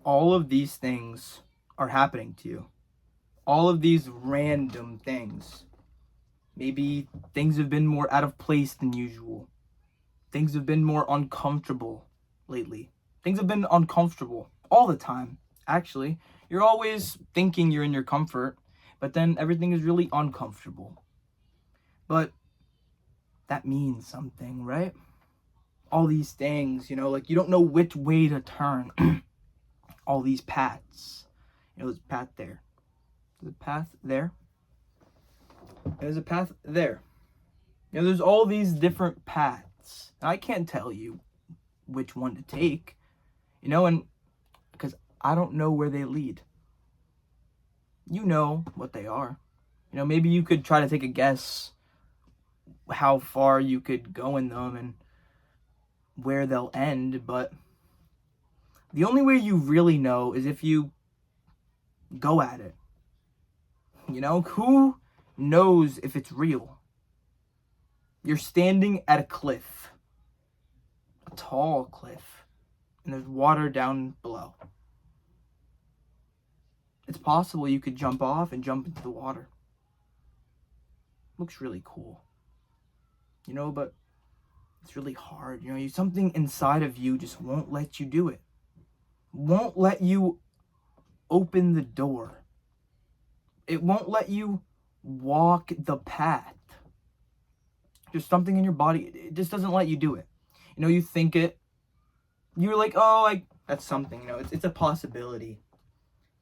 all of these things are happening to you. All of these random things. Maybe things have been more out of place than usual. Things have been more uncomfortable lately. Things have been uncomfortable all the time, actually. You're always thinking you're in your comfort, but then everything is really uncomfortable. But that means something, right? All these things, like you don't know which way to turn. All these paths. There's a path there. There's a path there. There's a path there. There's all these different paths. And I can't tell you which one to take, and because I don't know where they lead. You know what they are. Maybe you could try to take a guess how far you could go in them and where they'll end, but the only way you really know is if you go at it. Who knows if it's real? You're standing at a cliff, a tall cliff, and there's water down below. It's possible you could jump off and jump into the water. Looks really cool. But it's really hard. Something inside of you just won't let you do it. Won't let you open the door. It won't let you walk the path. Just something in your body, it just doesn't let you do it. You think it. You're like, oh, that's something. It's a possibility.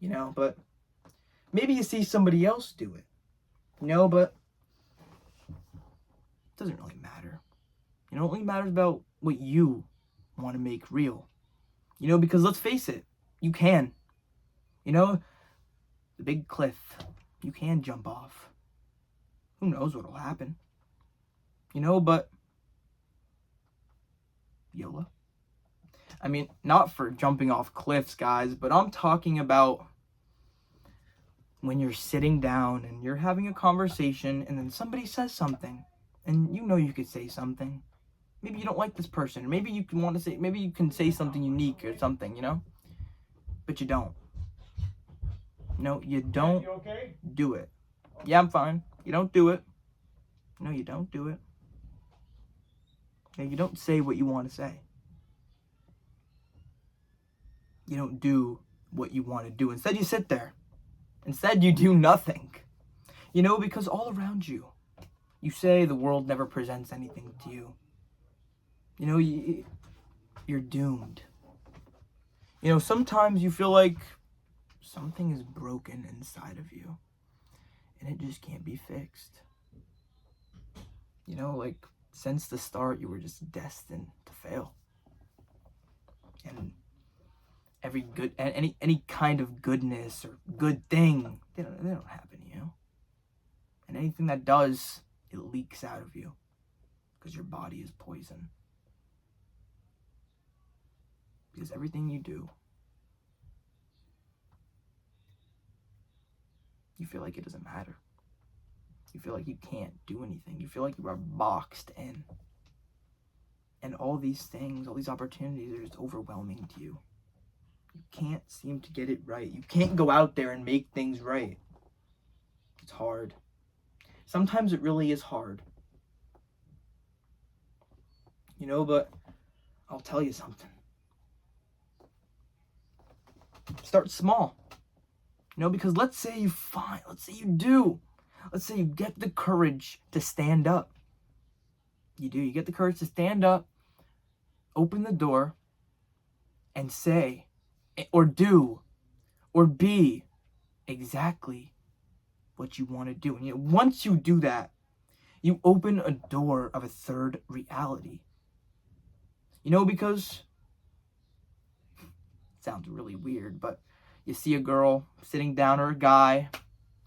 But maybe you see somebody else do it. But it doesn't really matter. It only matters about what you want to make real. Because let's face it, you can. The big cliff, you can jump off. Who knows what'll happen? But YOLO. I mean, not for jumping off cliffs, guys, but I'm talking about when you're sitting down and you're having a conversation and then somebody says something and you could say something. Maybe you don't like this person, or maybe you can say something unique or something, but you don't. No, you don't do it. Yeah, I'm fine. You don't do it. No, you don't do it. No, you don't say what you want to say. You don't do what you want to do. Instead, you sit there. Instead, you do nothing. Because all around you, you say the world never presents anything to you. You're doomed. Sometimes you feel like something is broken inside of you and it just can't be fixed. Like since the start, you were just destined to fail. And any kind of goodness or good thing, they don't happen to you. And anything that does, it leaks out of you because your body is poison. Because everything you do, you feel like it doesn't matter. You feel like you can't do anything. You feel like you are boxed in. And all these things, all these opportunities are just overwhelming to you. You can't seem to get it right. You can't go out there and make things right. It's hard. Sometimes it really is hard. But I'll tell you something. Start small. Because let's say you get the courage to stand up. You get the courage to stand up, open the door, and say, or do, or be exactly what you want to do. And once you do that, you open a door of a third reality. Because it sounds really weird, but you see a girl sitting down or a guy,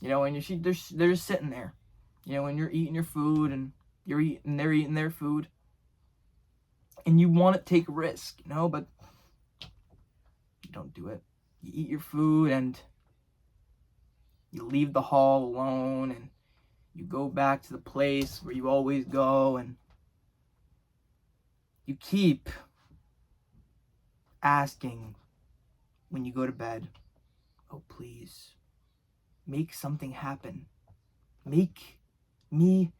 and they're just sitting there, and you're eating your food and they're eating their food, and you want to take a risk, but you don't do it. You eat your food and you leave the hall alone and you go back to the place where you always go, and you keep asking when you go to bed, oh, please, make something happen. Make me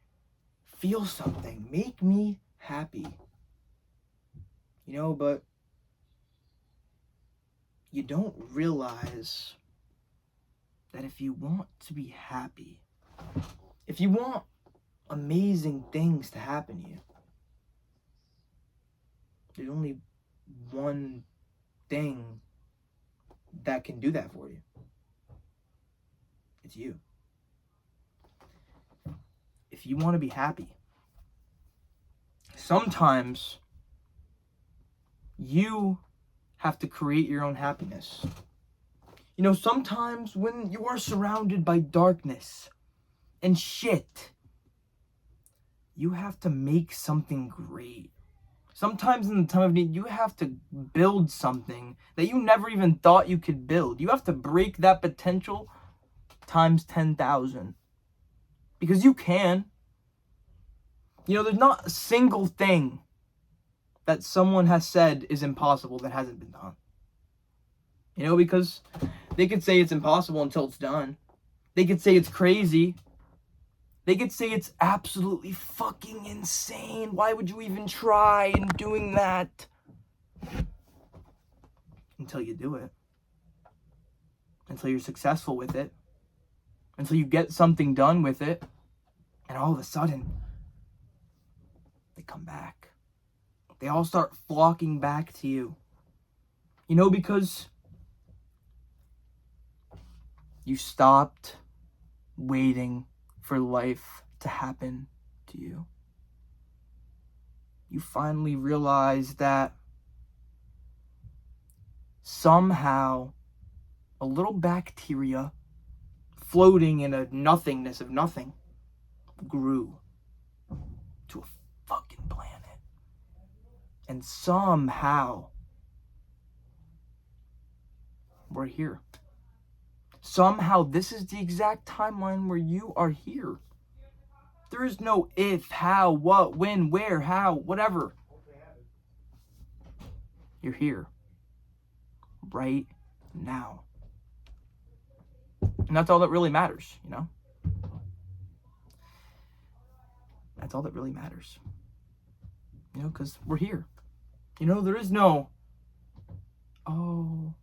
feel something. Make me happy. But you don't realize that if you want to be happy, if you want amazing things to happen to you, there's only one thing that can do that for you. It's you. If you want to be happy, sometimes you have to create your own happiness. Sometimes when you are surrounded by darkness and shit, you have to make something great. Sometimes in the time of need, you have to build something that you never even thought you could build. You have to break that potential times 10,000. Because you can. There's not a single thing that someone has said is impossible that hasn't been done. Because they could say it's impossible until it's done. They could say it's crazy. They could say it's absolutely fucking insane. Why would you even try in doing that? Until you do it. Until you're successful with it. Until you get something done with it. And all of a sudden, they come back. They all start flocking back to you. Because you stopped waiting for life to happen to you. You finally realized that somehow a little bacteria floating in a nothingness of nothing grew to a fucking planet. And somehow we're here. Somehow this is the exact timeline where you are here. There is no if, how, what, when, where, how, whatever. You're here. Right now. And that's all that really matters, That's all that really matters. Because we're here. There is no, oh,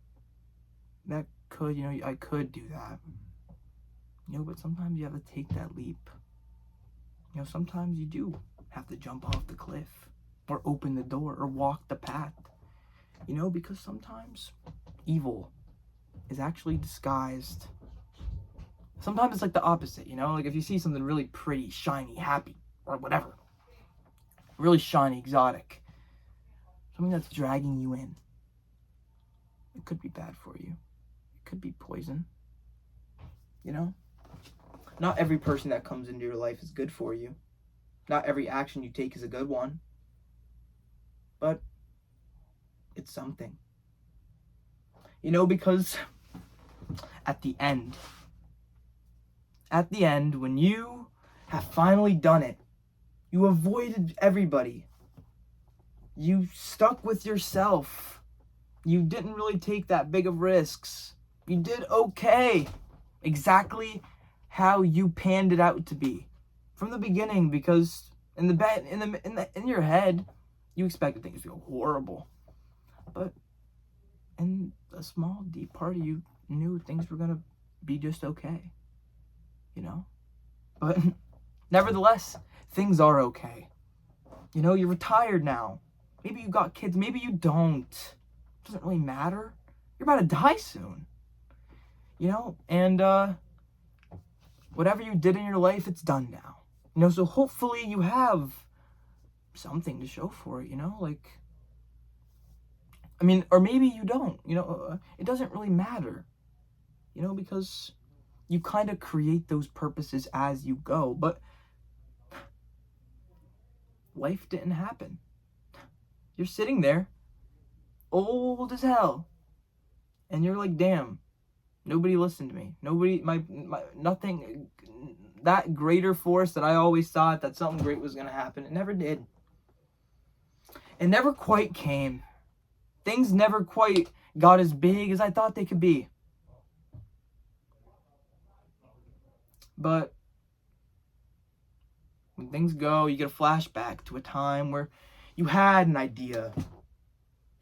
that could, I could do that. But sometimes you have to take that leap. Sometimes you do have to jump off the cliff or open the door or walk the path. Because sometimes evil is actually disguised. Sometimes it's like the opposite, like if you see something really pretty, shiny, happy, or whatever, really shiny, exotic, something that's dragging you in, it could be bad for you. It could be poison. Not every person that comes into your life is good for you. Not every action you take is a good one. But it's something. Because at the end, when you have finally done it, you avoided everybody. You stuck with yourself. You didn't really take that big of risks. You did okay. Exactly how you panned it out to be from the beginning, because in your head you expected things to go horrible, but in a small deep part of you knew things were gonna be just okay, but nevertheless things are okay. You're retired now, maybe you got kids, maybe you don't, it doesn't really matter, you're about to die soon, and whatever you did in your life, it's done now. So hopefully you have something to show for it, or maybe you don't, it doesn't really matter, because you kind of create those purposes as you go, but life didn't happen. You're sitting there, old as hell, and you're like, damn, nobody listened to me. Nobody, nothing, that greater force that I always thought that something great was going to happen. It never did. It never quite came. Things never quite got as big as I thought they could be. But when things go, you get a flashback to a time where you had an idea.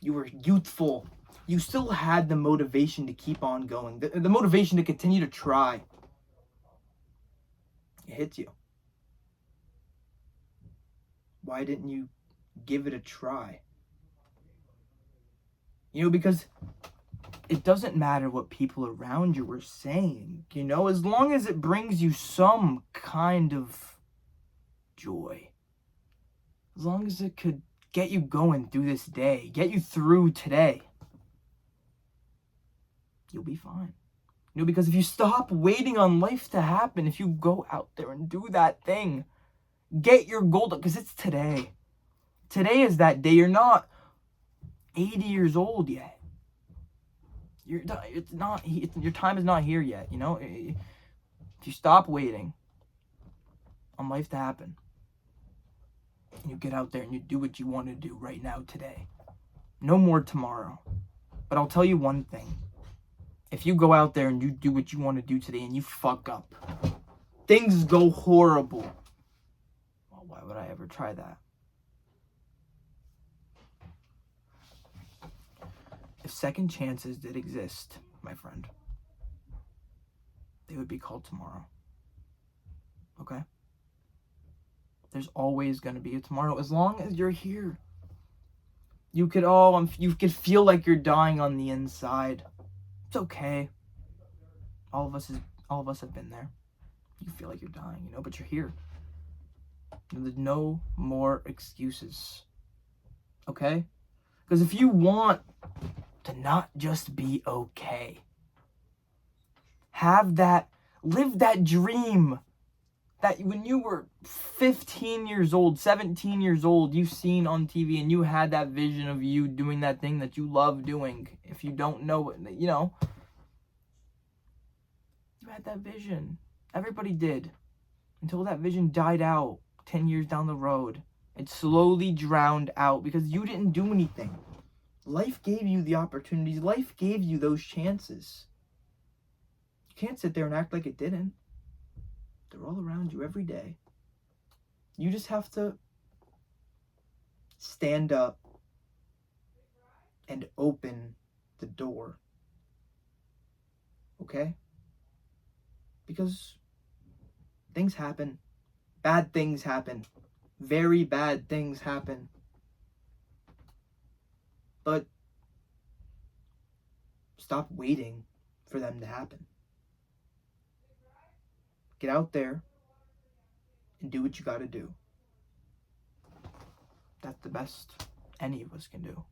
You were youthful. You still had the motivation to keep on going. The motivation to continue to try. It hits you. Why didn't you give it a try? Because it doesn't matter what people around you were saying, as long as it brings you some kind of joy. As long as it could get you going through this day, get you through today, you'll be fine. Because if you stop waiting on life to happen, if you go out there and do that thing, get your goal done, because it's today. Today is that day. You're not 80 years old yet. Your time is not here yet, If you stop waiting on life to happen, and you get out there and you do what you want to do right now today. No more tomorrow. But I'll tell you one thing. If you go out there and you do what you want to do today and you fuck up, things go horrible. Well, why would I ever try that? If second chances did exist, my friend, they would be called tomorrow. Okay? There's always going to be a tomorrow as long as you're here. You could feel like you're dying on the inside. It's okay. All of us have been there. You feel like you're dying, but you're here. There's no more excuses. Okay? Because if you want to not just be okay, live that dream that when you were 15 years old, 17 years old, you've seen on TV, and you had that vision of you doing that thing that you love doing. If you don't know it, you had that vision. Everybody did. Until that vision died out 10 years down the road. It slowly drowned out because you didn't do anything. Life gave you the opportunities. Life gave you those chances. You can't sit there and act like it didn't. They're all around you every day. You just have to stand up and open the door. Okay? Because things happen. Bad things happen. Very bad things happen. But stop waiting for them to happen. Get out there and do what you got to do. That's the best any of us can do.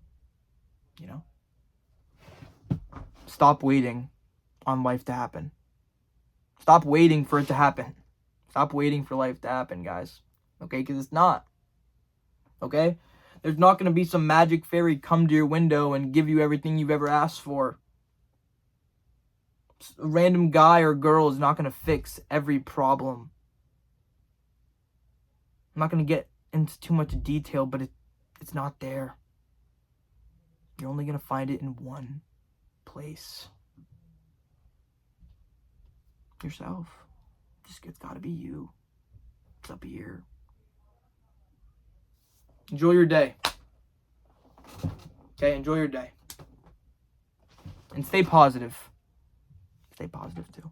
Stop waiting on life to happen. Stop waiting for it to happen. Stop waiting for life to happen, guys. Okay? Because it's not. Okay? There's not going to be some magic fairy come to your window and give you everything you've ever asked for. A random guy or girl is not going to fix every problem. I'm not going to get into too much detail, but it's not there. You're only going to find it in one place. Yourself. It's got to be you. It's up here. Enjoy your day. Okay, enjoy your day. And stay positive. Stay positive too.